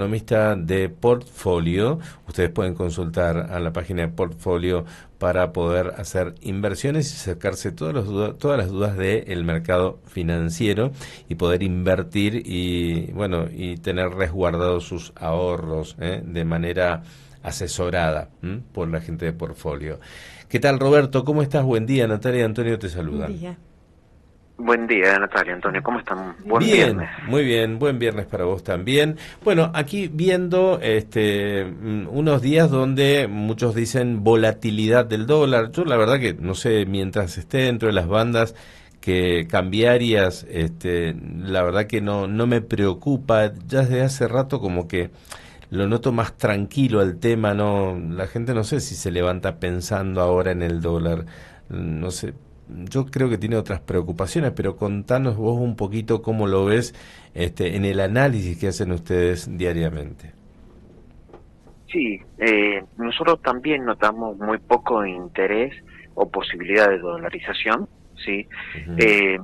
Economista de Portfolio. Ustedes pueden consultar a la página de Portfolio para poder hacer inversiones y sacarse todas las dudas del mercado financiero y poder invertir y bueno y tener resguardados sus ahorros de manera asesorada por la gente de Portfolio. ¿Qué tal, Roberto? ¿Cómo estás? Buen día. Natalia y Antonio te Buen saludan. día. Buen día, Natalia, Antonio, ¿cómo están? Buen Bien, viernes. muy bien, buen viernes para vos también. Bueno, aquí viendo unos días donde muchos dicen volatilidad del dólar. Yo la verdad que no sé, mientras esté dentro de las bandas que cambiarias, la verdad que no me preocupa. Ya desde hace rato como que lo noto más tranquilo el tema, no, la gente no sé si se levanta pensando ahora en el dólar, no sé, yo creo que tiene otras preocupaciones, pero contanos vos un poquito cómo lo ves en el análisis que hacen ustedes diariamente. Sí, nosotros también notamos muy poco interés o posibilidad de dolarización, ¿sí? Ujú. Eh,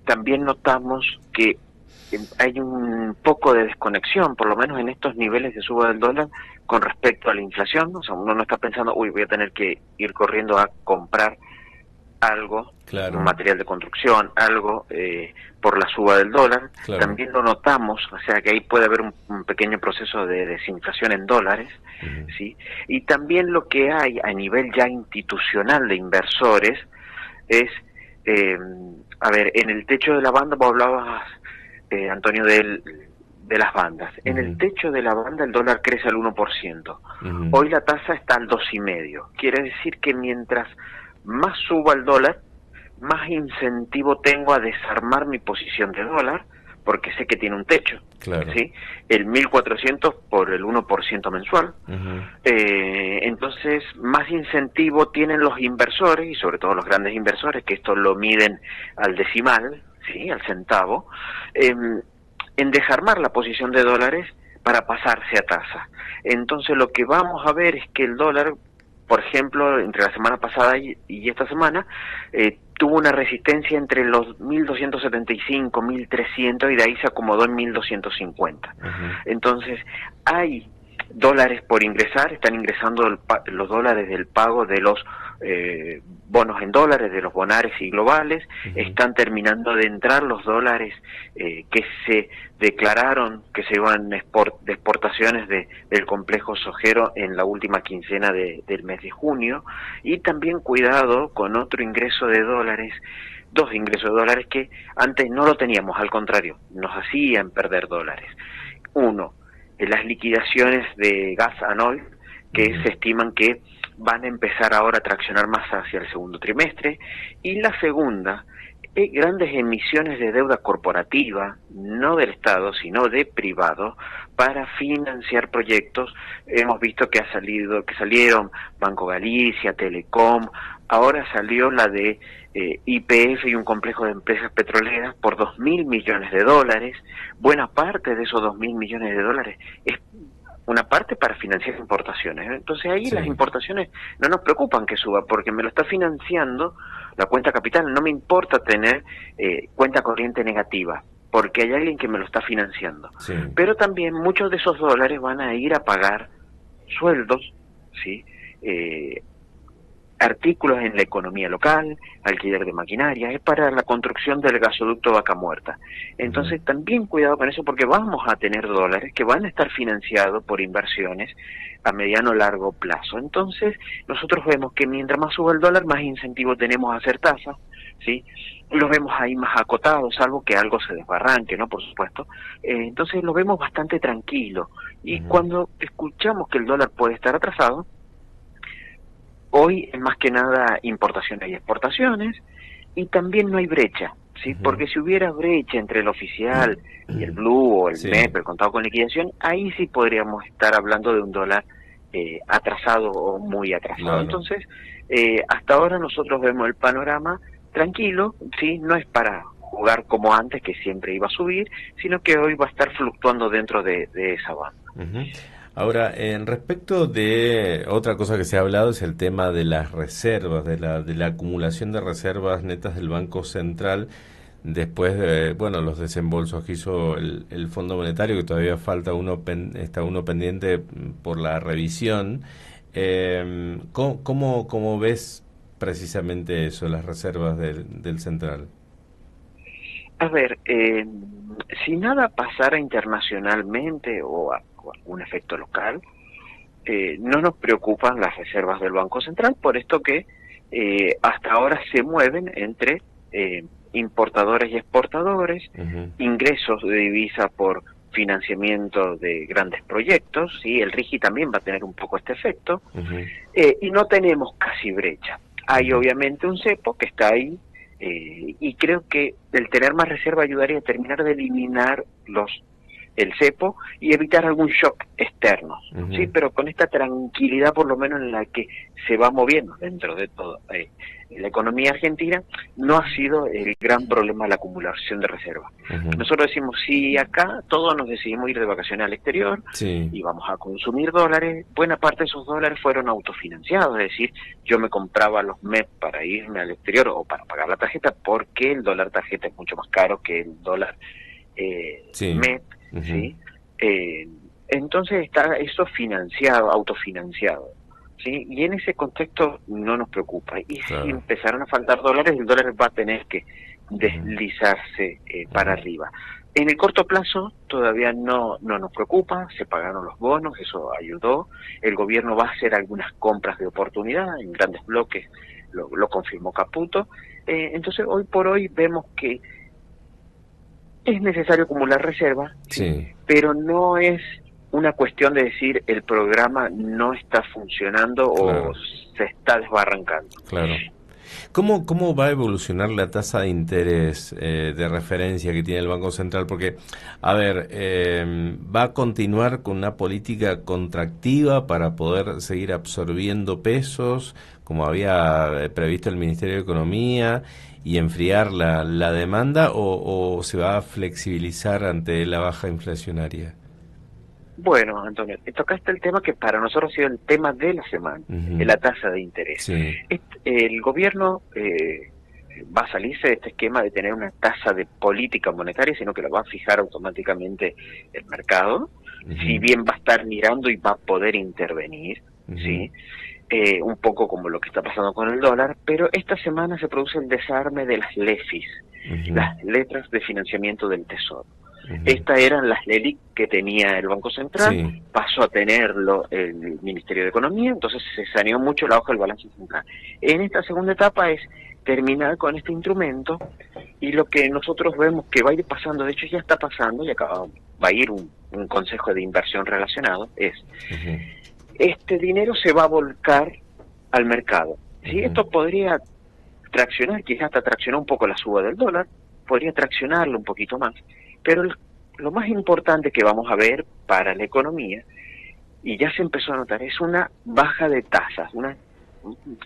También notamos que hay un poco de desconexión, por lo menos en estos niveles de suba del dólar, con respecto a la inflación. O sea, uno no está pensando, uy, voy a tener que ir corriendo a comprar algo, un Claro, material de construcción, algo por la suba del dólar. claro. También lo notamos, o sea que ahí puede haber un pequeño proceso de desinflación en dólares, Ujú. ¿sí? Y también lo que hay a nivel ya institucional de inversores es, eh, a ver, en el techo de la banda, vos hablabas, Antonio, de las bandas. En el Ujú. techo de la banda el dólar crece al 1%. Ujú. Hoy la tasa está al 2,5. Quiere decir que mientras más suba el dólar, más incentivo tengo a desarmar mi posición de dólar, porque sé que tiene un techo, Claro. ¿sí? El 1.400 por el 1% mensual. Ujú. Entonces, más incentivo tienen los inversores, y sobre todo los grandes inversores, que esto lo miden al decimal, ¿sí? Al centavo, eh, en desarmar la posición de dólares para pasarse a tasa. Entonces, lo que vamos a ver es que el dólar, por ejemplo, entre la semana pasada y esta semana, tuvo una resistencia entre los 1.275, 1.300 y de ahí se acomodó en 1.250. Ujú. Entonces, hay dólares por ingresar, están ingresando los dólares del pago de los bonos en dólares, de los bonares y globales, Ujú. están terminando de entrar los dólares que se declararon que se iban de exportaciones del complejo sojero en la última quincena del mes de junio, y también cuidado con otro ingreso de dólares, dos ingresos de dólares que antes no lo teníamos, al contrario, nos hacían perder dólares. Uno, las liquidaciones de gas and oil, que Ujú. se estiman que van a empezar ahora a traccionar más hacia el segundo trimestre, y la segunda, grandes emisiones de deuda corporativa, no del Estado, sino de privado, para financiar proyectos. Hemos visto que salieron Banco Galicia, Telecom, ahora salió la de YPF y un complejo de empresas petroleras por 2.000 millones de dólares. Buena parte de esos 2.000 millones de dólares es una parte para financiar importaciones. Entonces ahí las Sí. importaciones no nos preocupan que suba, porque me lo está financiando la cuenta capital. No me importa tener cuenta corriente negativa, porque hay alguien que me lo está financiando. Sí. Pero también muchos de esos dólares van a ir a pagar sueldos, ¿sí? Eh, Artículos en la economía local, alquiler de maquinaria, es para la construcción del gasoducto Vaca Muerta. Ujú. Entonces también cuidado con eso, porque vamos a tener dólares que van a estar financiados por inversiones a mediano o largo plazo. Entonces nosotros vemos que mientras más suba el dólar, más incentivo tenemos a hacer tasas, ¿sí? Los vemos ahí más acotados, salvo que algo se desbarranque, ¿no? Por supuesto. Entonces lo vemos bastante tranquilo. Y Ujú. cuando escuchamos que el dólar puede estar atrasado, hoy es más que nada importaciones y exportaciones, y también no hay brecha, ¿sí? Ujú. Porque si hubiera brecha entre el oficial y el blue o el Sí. MEP, el contado con liquidación, ahí sí podríamos estar hablando de un dólar atrasado o muy atrasado. Claro. Entonces, hasta ahora nosotros vemos el panorama tranquilo, ¿sí? No es para jugar como antes, que siempre iba a subir, sino que hoy va a estar fluctuando dentro de esa banda. Ujú. Ahora, en respecto de otra cosa que se ha hablado es el tema de las reservas, de la acumulación de reservas netas del Banco Central. después de, bueno, los desembolsos que hizo el Fondo Monetario, que todavía falta está uno pendiente por la revisión. ¿Cómo ves precisamente eso, las reservas del Central? A ver, si nada pasara internacionalmente o algún efecto local, no nos preocupan las reservas del Banco Central, por esto que hasta ahora se mueven entre importadores y exportadores, Ujú, ingresos de divisa por financiamiento de grandes proyectos, ¿sí? El RIGI también va a tener un poco este efecto, ujú, y no tenemos casi brecha. Hay ujú, obviamente un cepo que está ahí, y creo que el tener más reserva ayudaría a terminar de eliminar el cepo y evitar algún shock externo, sí, ujú. pero con esta tranquilidad por lo menos en la que se va moviendo dentro de todo. La economía argentina no ha sido el gran problema la acumulación de reservas. Ujú. Nosotros decimos, si acá todos nos decidimos ir de vacaciones al exterior Sí. y vamos a consumir dólares, buena parte de esos dólares fueron autofinanciados, es decir, yo me compraba los MEP para irme al exterior o para pagar la tarjeta porque el dólar tarjeta es mucho más caro que el dólar Sí. MEP, Ujú. ¿sí? Eh, entonces está eso financiado, autofinanciado, ¿sí? Y en ese contexto no nos preocupa. Y si Claro. empezaron a faltar dólares, el dólar va a tener que Ujú, deslizarse para ujú. arriba. En el corto plazo todavía no nos preocupa, se pagaron los bonos, eso ayudó. El gobierno va a hacer algunas compras de oportunidad en grandes bloques, lo confirmó Caputo. Entonces hoy por hoy vemos que es necesario acumular reservas, ¿sí? Sí, Pero no es una cuestión de decir el programa no está funcionando o claro, se está desbarrancando. claro. ¿Cómo va a evolucionar la tasa de interés de referencia que tiene el Banco Central? Porque, a ver, ¿va a continuar con una política contractiva para poder seguir absorbiendo pesos, como había previsto el Ministerio de Economía, y enfriar la demanda, o se va a flexibilizar ante la baja inflacionaria? Bueno, Antonio, tocaste el tema que para nosotros ha sido el tema de la semana, Ujú. la tasa de interés. Sí, El gobierno va a salirse de este esquema de tener una tasa de política monetaria, sino que lo va a fijar automáticamente el mercado, si ujú, bien va a estar mirando y va a poder intervenir, ujú, ¿sí? Un poco como lo que está pasando con el dólar, pero esta semana se produce el desarme de las LEFIs, ujú, las letras de financiamiento del Tesoro. ujú. Estas eran las LELIC que tenía el Banco Central, Sí, pasó a tenerlo el Ministerio de Economía, entonces se saneó mucho la hoja del balance central. En esta segunda etapa es terminar con este instrumento y lo que nosotros vemos que va a ir pasando, de hecho ya está pasando y acá va a ir un consejo de inversión relacionado, es ujú, este dinero se va a volcar al mercado. ¿Sí? ujú. Esto podría traccionar, quizás hasta traccionar un poco la suba del dólar, podría traccionarlo un poquito más, pero lo más importante que vamos a ver para la economía, y ya se empezó a notar, es una baja de tasas, una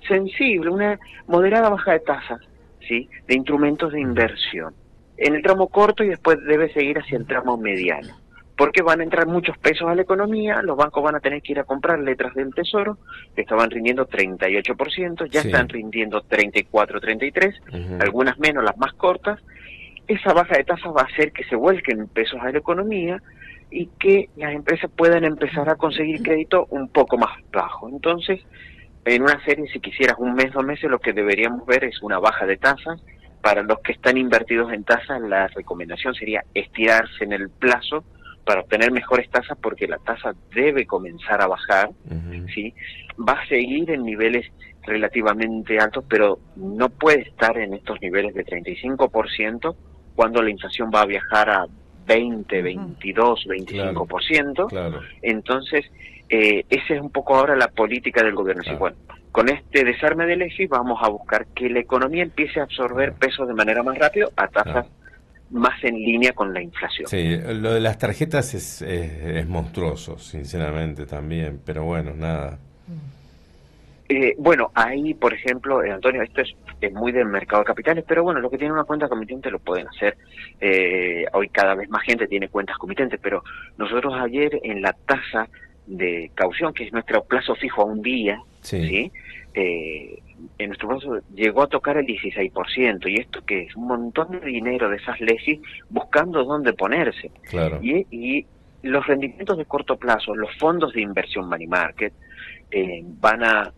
sensible, una moderada baja de tasas, ¿sí? De instrumentos de Ujú. inversión, en el tramo corto y después debe seguir hacia el tramo mediano. Porque van a entrar muchos pesos a la economía, los bancos van a tener que ir a comprar letras del Tesoro, que estaban rindiendo 38%, ya están Sí. rindiendo 34, 33%, Ujú. algunas menos, las más cortas. Esa baja de tasas va a hacer que se vuelquen pesos a la economía y que las empresas puedan empezar a conseguir crédito un poco más bajo. Entonces, en una serie, si quisieras un mes, 2 meses, lo que deberíamos ver es una baja de tasas. Para los que están invertidos en tasas, la recomendación sería estirarse en el plazo para obtener mejores tasas porque la tasa debe comenzar a bajar, Ujú. ¿sí? Va a seguir en niveles relativamente altos, pero no puede estar en estos niveles de 35% cuando la inflación va a viajar a 20, 22, Claro, 25%. claro, Entonces, esa es un poco ahora la política del gobierno. Decir, claro, bueno, con este desarme del EFI vamos a buscar que la economía empiece a absorber claro, pesos de manera más rápida a tasas claro. más en línea con la inflación. Sí, lo de las tarjetas es monstruoso, sinceramente también, pero bueno, nada. Bueno, ahí, por ejemplo, Antonio, esto es muy del mercado de capitales, pero bueno, los que tienen una cuenta comitente lo pueden hacer. Hoy cada vez más gente tiene cuentas comitentes, pero nosotros ayer en la tasa de caución, que es nuestro plazo fijo a un día, Sí, ¿sí? en nuestro caso llegó a tocar el 16%, y esto que es un montón de dinero de esas lesis buscando dónde ponerse. Claro. Y los rendimientos de corto plazo, los fondos de inversión money market, van a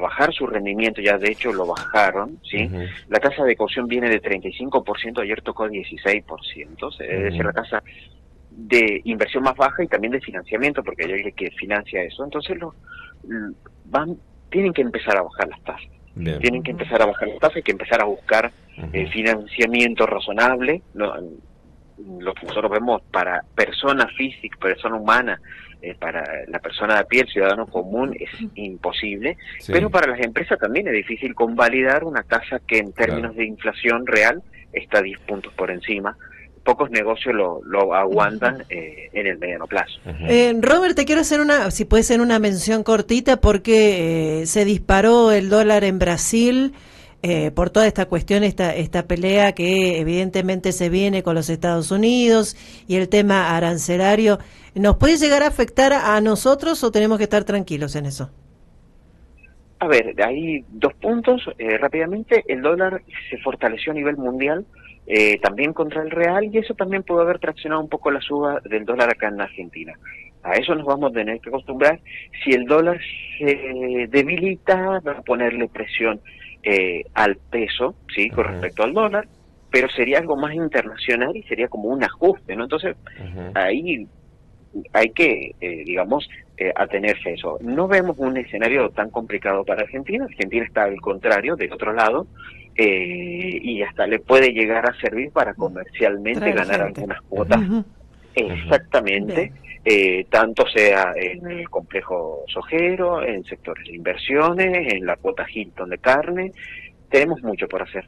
bajar su rendimiento, ya de hecho lo bajaron, ¿sí? Uh-huh. La tasa de caución viene de 35%, ayer tocó 16%, es decir, la tasa de inversión más baja y también de financiamiento, porque hay alguien que financia eso. Entonces tienen que empezar a bajar las tasas. Bien. Tienen que empezar a bajar las tasas, hay que empezar a buscar financiamiento razonable. Lo que nosotros vemos para persona física, persona humana, para la persona de a pie, el ciudadano común, es imposible, sí. Pero para las empresas también es difícil convalidar una tasa que en términos de inflación real está 10 puntos por encima. Pocos negocios lo aguantan en el mediano plazo. Robert, te quiero hacer si puede ser una mención cortita, porque se disparó el dólar en Brasil por toda esta cuestión, esta pelea que evidentemente se viene con los Estados Unidos y el tema arancelario. ¿Nos puede llegar a afectar a nosotros o tenemos que estar tranquilos en eso? A ver, hay dos puntos. Rápidamente, el dólar se fortaleció a nivel mundial, también contra el real, y eso también pudo haber traccionado un poco la suba del dólar acá en Argentina. A eso nos vamos a tener que acostumbrar. Si el dólar se debilita, va a ponerle presión al peso, sí, con respecto al dólar, pero sería algo más internacional y sería como un ajuste, ¿no? Entonces, ahí hay que, atenerse a eso. No vemos un escenario tan complicado para Argentina. Argentina está al contrario, del otro lado, y hasta le puede llegar a servir para comercialmente ganar algunas cuotas. Exactamente. Tanto sea en el complejo sojero, en sectores de inversiones, en la cuota Hilton de carne. Tenemos mucho por hacer.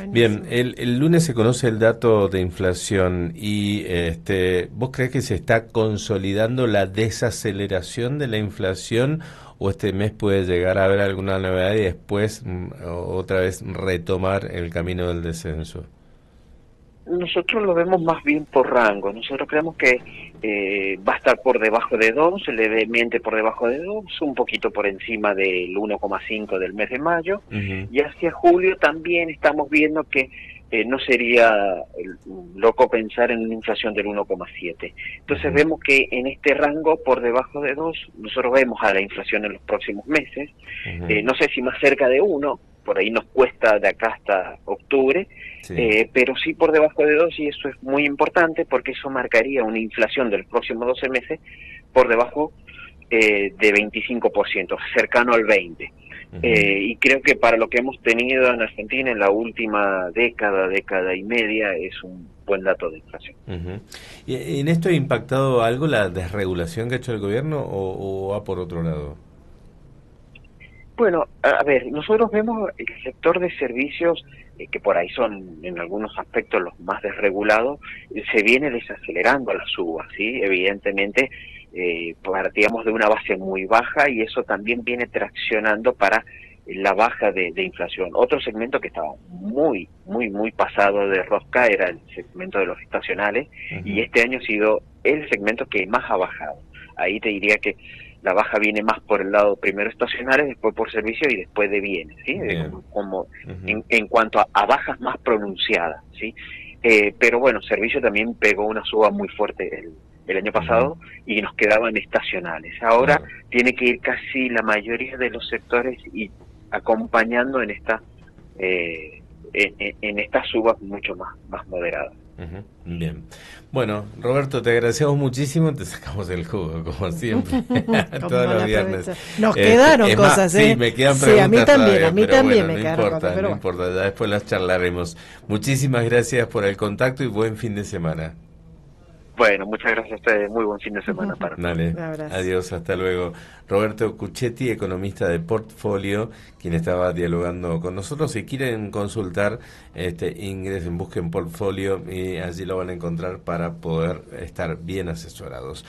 Bien, el lunes se conoce el dato de inflación y ¿vos crees que se está consolidando la desaceleración de la inflación o este mes puede llegar a haber alguna novedad y después otra vez retomar el camino del descenso? Nosotros lo vemos más bien por rango. Nosotros creemos que va a estar por debajo de 2, levemente por debajo de 2, un poquito por encima del 1,5 del mes de mayo, y hacia julio también estamos viendo que no sería loco pensar en una inflación del 1,7. Entonces vemos que en este rango por debajo de 2, nosotros vemos a la inflación en los próximos meses, no sé si más cerca de 1, por ahí nos cuesta de acá hasta octubre, sí. Pero sí por debajo de 2, y eso es muy importante porque eso marcaría una inflación de los próximos 12 meses por debajo de 25%, cercano al 20%. Y creo que para lo que hemos tenido en Argentina en la última década y media, es un buen dato de inflación. ¿Y en esto ha impactado algo la desregulación que ha hecho el gobierno o va por otro lado? Bueno, a ver, nosotros vemos el sector de servicios, que por ahí son en algunos aspectos los más desregulados, se viene desacelerando a la suba, ¿sí? Evidentemente, partíamos de una base muy baja y eso también viene traccionando para la baja de inflación. Otro segmento que estaba muy pasado de rosca era el segmento de los estacionales, y este año ha sido el segmento que más ha bajado. Ahí te diría que la baja viene más por el lado primero estacionales, después por servicio y después de bienes, ¿sí? Como en cuanto a bajas más pronunciadas, ¿sí? Pero bueno, servicio también pegó una suba muy fuerte el año pasado y nos quedaban estacionales. Ahora tiene que ir casi la mayoría de los sectores y acompañando en esta en estas subas mucho más moderadas. Bien. Bueno, Roberto, te agradecemos muchísimo, te sacamos el jugo, como siempre, todos los viernes. Nos quedaron cosas, más, sí, me quedan preguntas. Sí, a mí también, todavía, me quedaron cosas. Pero no importa, ya después las charlaremos. Muchísimas gracias por el contacto y buen fin de semana. Bueno, muchas gracias a ustedes, muy buen fin de semana para todos. Dale, adiós, hasta luego. Roberto Cuchetti, economista de Portfolio, quien estaba dialogando con nosotros. Si quieren consultar, ingresen, busquen Portfolio y allí lo van a encontrar para poder estar bien asesorados.